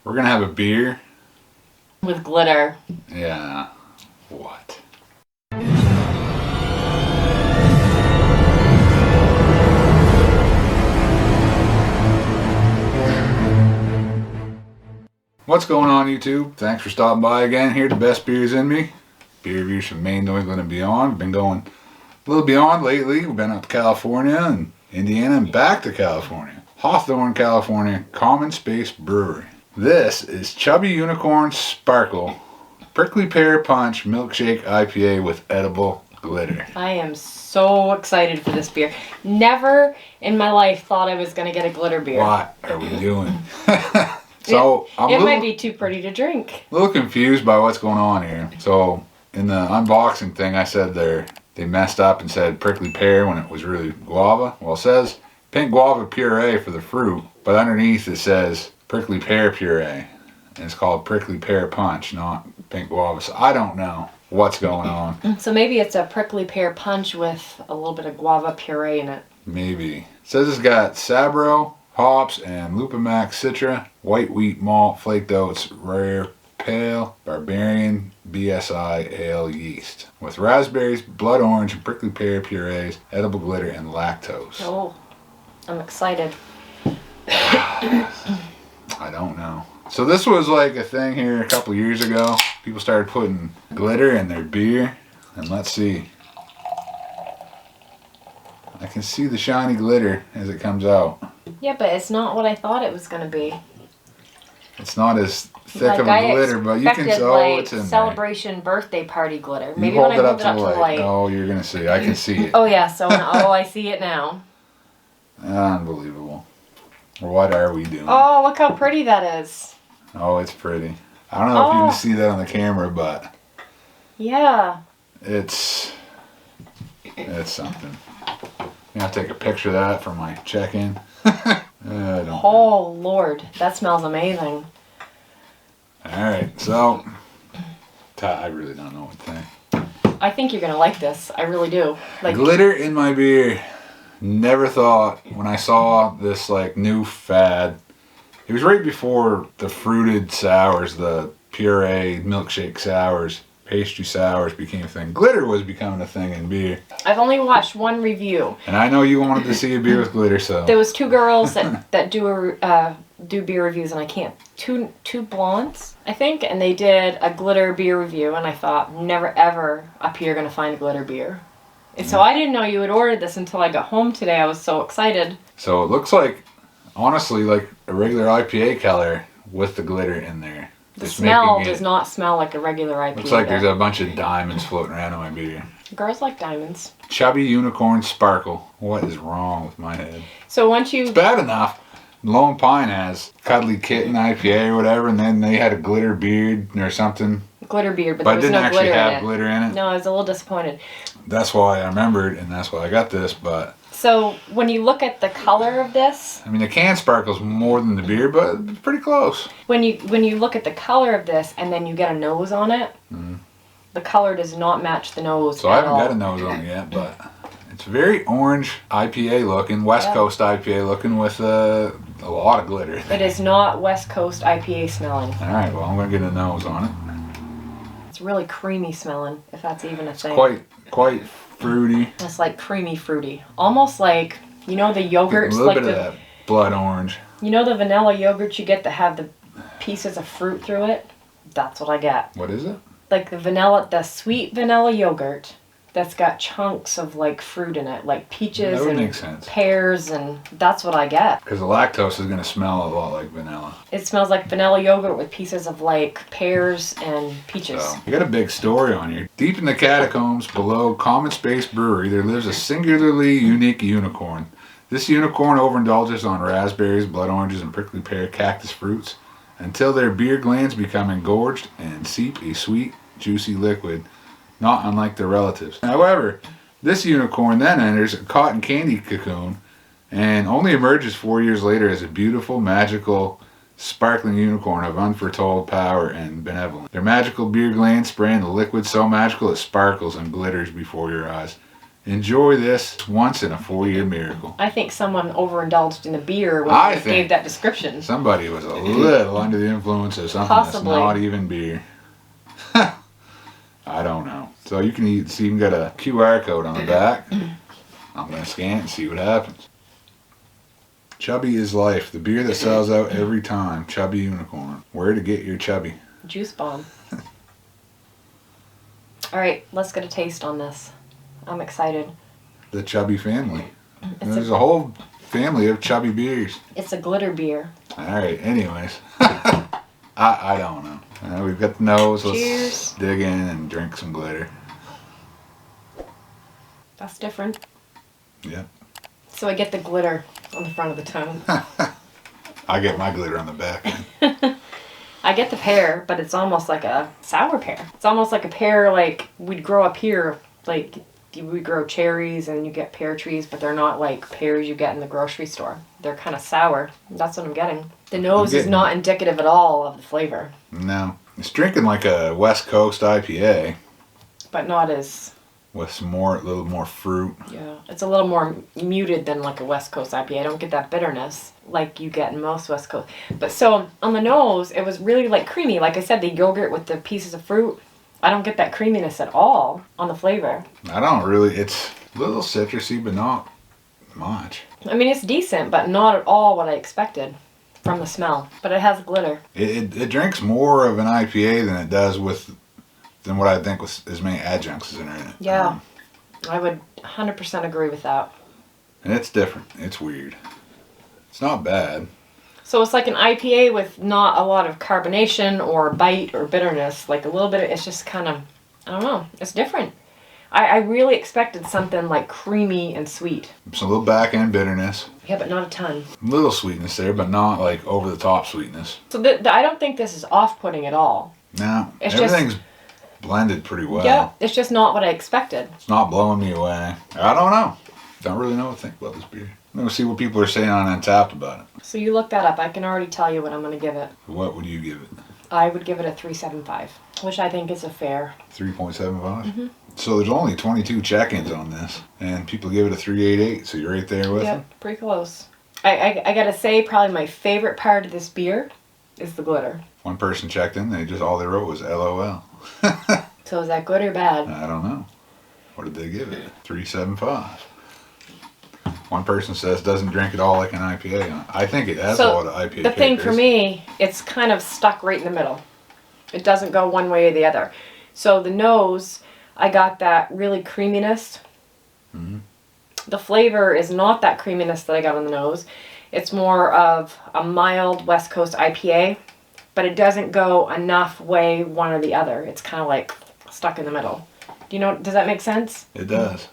We're gonna have a beer. With glitter. Yeah. What? What's going on, YouTube? Thanks for stopping by again. Here, the best beers in me. Beer reviews from Maine, New England, and beyond. We've been going a little beyond lately. We've been up to California and Indiana and back to California. Hawthorne, California, Common Space Brewery. This is Chubby Unicorn Sparkle Prickly Pear Punch Milkshake IPA with edible glitter. I am so excited for this beer. Never in my life thought I was going to get a glitter beer. What are we doing? So it might be too pretty to drink. A little confused by what's going on here. So in the unboxing thing, I said they messed up and said prickly pear when it was really guava. Well, it says pink guava puree for the fruit, but underneath it says prickly pear puree, and it's called prickly pear punch, not pink guava. So I don't know what's going on. So maybe it's a prickly pear punch with a little bit of guava puree in it. Maybe. It says it's got Sabro hops and Lupamax Citra, white wheat malt, flaked oats, rare pale, barbarian, BSI ale yeast, with raspberries, blood orange, and prickly pear purees, edible glitter, and lactose. Oh, I'm excited. I don't know. So this was like a thing here a couple years ago. People started putting glitter in their beer, and let's see. I can see the shiny glitter as it comes out. Yeah, but it's not what I thought it was going to be. It's not as thick like of a glitter, but you can tell it's in celebration birthday party glitter. there. Maybe You when hold I it hold up it to the light. Oh, you're going to see. I can see it. Oh, yeah. So, oh, I see it now. Unbelievable. What are we doing? Oh, look how pretty that is. Oh, it's pretty. I don't know if you can see that on the camera, but yeah, it's something. I'm going to take a picture of that for my check-in. Oh, Lord. That smells amazing. Alright, so I really don't know what to think. I think you're going to like this. I really do. Like Glitter in my beer. Never thought when I saw this like new fad. It was right before the fruited sours, the puree milkshake sours, pastry sours became a thing. Glitter was becoming a thing in beer. I've only watched one review. And I know you wanted to see a beer with glitter, so. There was two girls that do beer reviews, and I can't. Two blondes, I think, and they did a glitter beer review, and I thought, never ever up here gonna find a glitter beer. And so I didn't know you had ordered this until I got home today. I was so excited. So it looks like, honestly, like a regular IPA color with the glitter in there. The smell does not smell like a regular IPA. Looks like there's a bunch of diamonds floating around in my beer. Girls like diamonds. Chubby Unicorn Sparkle. What is wrong with my head? So once you... It's bad enough. Lone Pine has Cuddly Kitten IPA or whatever, and then they had a glitter beard or something. Glitter beard, but But there it was didn't no actually glitter in have it. glitter in it. No, I was a little disappointed. That's why I remembered, and that's why I got this, but... So when you look at the color of this... I mean, the can sparkles more than the beer, but it's pretty close. When you look at the color of this and then you get a nose on it, the color does not match the nose So I haven't got a nose on it yet, but it's very orange IPA looking, West Coast IPA looking with a lot of glitter. It is not West Coast IPA smelling. Alright, well I'm going to get a nose on it. It's really creamy smelling, if that's even a thing. Quite fruity. It's like creamy fruity. Almost like, you know the yogurts? A little like bit of that blood orange. You know the vanilla yogurt you get that have the pieces of fruit through it? That's what I get. What is it? Like the sweet vanilla yogurt that's got chunks of like fruit in it, like peaches That would and make sense. pears, and that's what I get. Because the lactose is going to smell a lot like vanilla. It smells like vanilla yogurt with pieces of like pears and peaches. So, you got a big story on here. Deep in the catacombs below Common Space Brewery, there lives a singularly unique unicorn. This unicorn overindulges on raspberries, blood oranges, and prickly pear cactus fruits until their beer glands become engorged and seep a sweet, juicy liquid, not unlike their relatives. However, this unicorn then enters a cotton candy cocoon and only emerges 4 years later as a beautiful, magical, sparkling unicorn of unforetold power and benevolence. Their magical beer glands spray in a liquid so magical it sparkles and glitters before your eyes. Enjoy this once in a 4-year miracle. I think someone overindulged in the beer when I they think gave that description. Somebody was a little under the influence of something Possibly. that's not even beer. I don't know. So you can see, you can get a QR code on the back. I'm going to scan it and see what happens. Chubby is life. The beer that sells out every time. Chubby Unicorn. Where to get your Chubby? Juice bomb. All right, let's get a taste on this. I'm excited. The Chubby family. There's a whole family of Chubby beers. It's a glitter beer. All right, anyways. I don't know. We've got the nose. Cheers. Let's dig in and drink some glitter. That's different. Yep. So I get the glitter on the front of the tongue. I get my glitter on the back. I get the pear, but it's almost like a sour pear. It's almost like a pear like we'd grow up here. Like we grow cherries and you get pear trees, but they're not like pears you get in the grocery store. They're kind of sour. That's what I'm getting. The nose is not indicative at all of the flavor. No. It's drinking like a West Coast IPA. But not as... With some a little more fruit. Yeah, it's a little more muted than like a West Coast IPA. I don't get that bitterness like you get in most West Coast. But so on the nose, it was really like creamy. Like I said, the yogurt with the pieces of fruit. I don't get that creaminess at all on the flavor. I don't really. It's a little citrusy, but not much. I mean, it's decent, but not at all what I expected from the smell. But it has glitter. It drinks more of an IPA than it does than what I think was as many adjuncts in it. Yeah, I would 100% agree with that. And it's different. It's weird. It's not bad. So it's like an IPA with not a lot of carbonation or bite or bitterness. Like a little bit, it's just kind of, I don't know, it's different. I really expected something like creamy and sweet. Some little back end bitterness. Yeah, but not a ton. Little sweetness there, but not like over the top sweetness. So I don't think this is off-putting at all. No, It's everything's blended pretty well. Yeah, it's just not what I expected. It's not blowing me away. I don't know. Don't really know what to think about this beer. I'm going to see what people are saying on Untapped about it. So you look that up. I can already tell you what I'm going to give it. What would you give it? I would give it a 3.75, which I think is a fair. 3.75? Mm-hmm. So there's only 22 check-ins on this, and people give it a 3.88, so you're right there with them? Yep, pretty close. I got to say, probably my favorite part of this beer is the glitter. One person checked in, all they wrote was LOL. So is that good or bad? I don't know. What did they give it? 3.75. One person says doesn't drink at all like an IPA. I think it has a lot of IPA. The thing for me, it's kind of stuck right in the middle. It doesn't go one way or the other. So the nose, I got that really creaminess. Mm-hmm. The flavor is not that creaminess that I got on the nose. It's more of a mild West Coast IPA, but it doesn't go enough way one or the other. It's kind of like stuck in the middle. Do you know? Does that make sense? It does.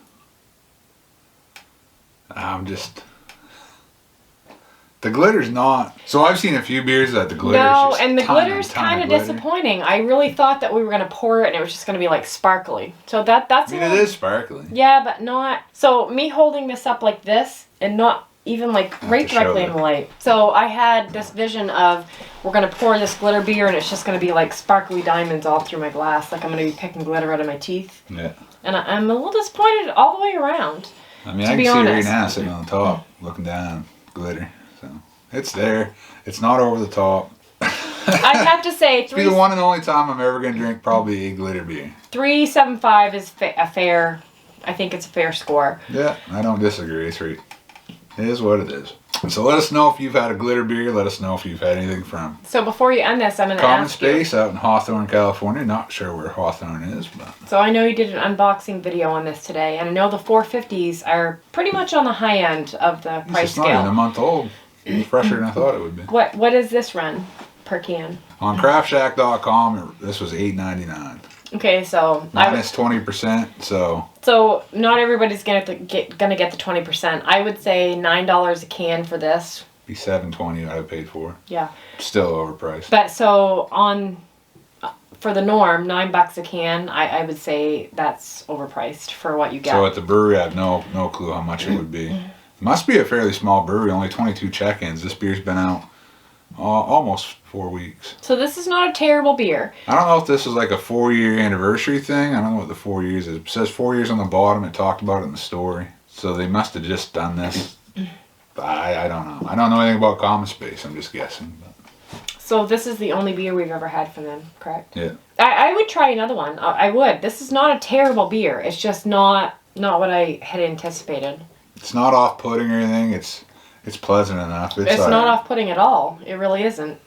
The glitter's not. So I've seen a few beers that the glitter's No, just and the glitter's kind of disappointing. I really thought that we were going to pour it and it was just going to be like sparkly. So that's I mean, it is sparkly. Yeah, but not. So me holding this up like this and not even like right directly in the light. So I had this vision of we're going to pour this glitter beer and it's just going to be like sparkly diamonds all through my glass. Like I'm going to be picking glitter out of my teeth. Yeah. And I'm a little disappointed all the way around. I mean, I can see it right now sitting on the top, looking down, glitter. So it's there. It's not over the top. I'd have to say It's be the one and only time I'm ever going to drink probably a glitter beer. 3.75 is a fair. I think it's a fair score. Yeah, I don't disagree. It's right. It is what it is. So let us know if you've had a glitter beer. Let us know if you've had anything from So before you end this, I'm going to Common ask you. Space out in Hawthorne, California. Not sure where Hawthorne is, but So I know you did an unboxing video on this today, and I know the 450s are pretty much on the high end of the price it's not even a scale. month old. It's fresher than I thought it would be. What does this run per can? On craftshack.com, this was $8.99. Okay, so Minus 20%, so not everybody's gonna get the 20%. I would say $9 a can for this. be $7.20 I'd have paid for. Yeah. Still overpriced. But so for the norm, $9 a can, I would say that's overpriced for what you get. So at the brewery, I have no clue how much it would be. It must be a fairly small brewery, only 22 check-ins. This beer's been out almost 4 weeks. So this is not a terrible beer. I don't know if this is like a 4-year anniversary thing. I don't know what the 4 years is. It says 4 years on the bottom. It talked about it in the story. So they must have just done this. I don't know. I don't know anything about Common Space. I'm just guessing. But. So this is the only beer we've ever had from them, correct? Yeah. I would try another one. I would. This is not a terrible beer. It's just not what I had anticipated. It's not off-putting or anything. It's pleasant enough. It's not off-putting at all. It really isn't.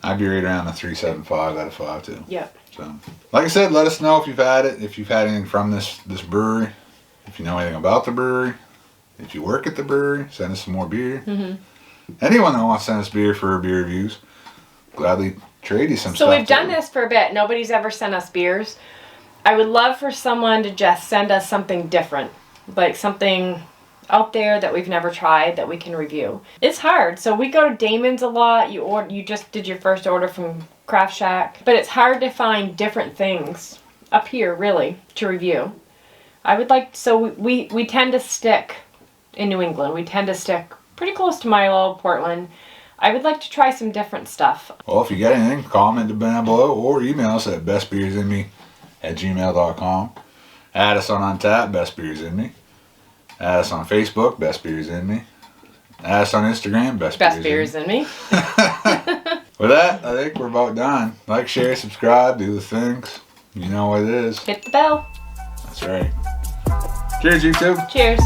I'd be right around the 3.75 out of 5 too. Yeah. So, like I said, let us know if you've had it. If you've had anything from this brewery. If you know anything about the brewery. If you work at the brewery, send us some more beer. Mm-hmm. Anyone that wants to send us beer for beer reviews, gladly trade you some stuff. So we've done this for a bit. Nobody's ever sent us beers. I would love for someone to just send us something different. Like something out there that we've never tried that we can review. It's hard. So we go to Damon's a lot. You just did your first order from Craft Shack. But it's hard to find different things up here, really, to review. I would like... So we tend to stick in New England. We tend to stick pretty close to Milo, Portland. I would like to try some different stuff. Well, if you got anything, comment down below or email us at bestbeersinme@gmail.com. Add us on Untappd, Best Beers In Me. Add us on Facebook, Best Beers In Me. Add us on Instagram, Best Beers In Me. With that, I think we're about done. Like, share, subscribe, do the things. You know what it is. Hit the bell. That's right. Cheers, YouTube. Cheers.